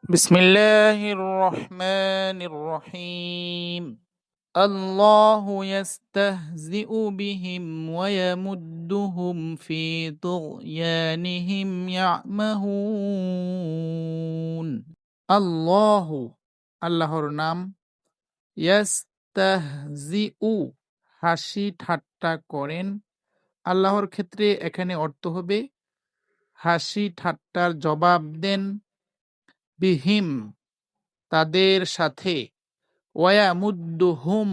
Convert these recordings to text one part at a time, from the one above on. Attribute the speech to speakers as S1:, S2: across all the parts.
S1: بسم الله الرحمن الرحيم الله يستهزئ بهم ويمدهم في طغيانهم يعمهون الله আল্লাহর নাম ইয়াস্তাহজিউ হাসি ঠাট্টা করেন। আল্লাহর ক্ষেত্রে এখানে অর্থ হবে হাসি ঠাট্টার জবাব দেন, বিহিম তাদের সাথে, ওয়ায়ামুদ্দুহুম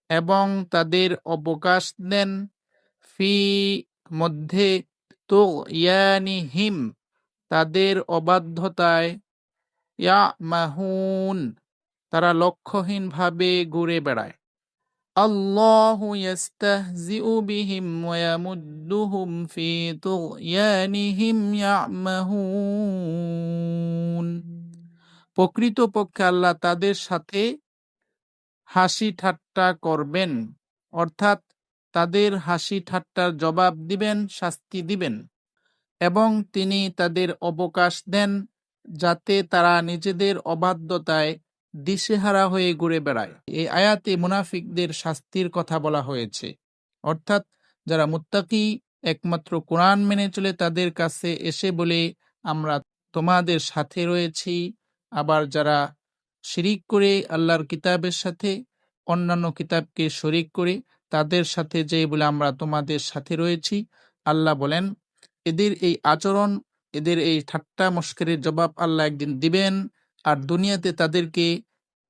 S1: এবং তাদের অবকাশ দেন, ফি মধ্যে, তুগয়ানিহিম তাদের অবাধ্যতায়, ইয়ামাহুন তারা লক্ষ্যহীনভাবে ঘুরে বেড়ায়। আল্লাহু ইয়াস্তাহজিউ বিহিম ওয়ায়ামুদ্দুহুম ফি তুগয়ানিহিম ইয়ামাহুন প্রকৃতপক্ষে আল্লাহ তাদের সাথে হাসি ঠাট্টা করবেন, অর্থাৎ তাদের হাসি ঠাট্টার জবাব দিবেন, শাস্তি দিবেন, এবং তিনি তাদের অবকাশ দেন যাতে তারা নিজেদের অবাধ্যতায় দিশেহারা হয়ে ঘুরে বেড়ায়। এই আয়াতে মুনাফিকদের শাস্তির কথা বলা হয়েছে, অর্থাৎ যারা মুত্তাকি একমাত্র কোরআন মেনে চলে তাদের কাছে এসে বলে আমরা তোমাদের সাথে রয়েছি, আবার যারা শিরিক করে আল্লাহর কিতাবের সাথে অন্যান্য কিতাবকে শরিক করে তাদের সাথে যে বলে আমরা তোমাদের সাথে রয়েছি, আল্লাহ বলেন এদের এই আচরণ, এদের এই ঠাট্টা মস্করের জবাব আল্লাহ একদিন দিবেন। আর দুনিয়াতে তাদেরকে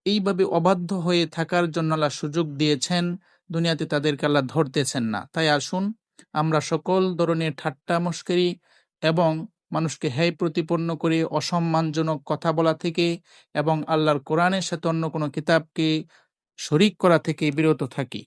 S1: এইভাবে অবাধ্য হয়ে থাকার জন্য আল্লাহ সুযোগ দিয়েছেন, দুনিয়াতে তাদেরকে আল্লাহ ধরতেছেন না। তাই আসুন আমরা সকল ধরনের ঠাট্টা মস্করি এবং মানুষকে হেয় প্রতিপন্ন করে অসম্মানজনক কথা বলা থেকে এবং আল্লাহর কোরআনের সাথে অন্য কোনো কিতাবকে শরিক করা থেকে বিরত থাকি।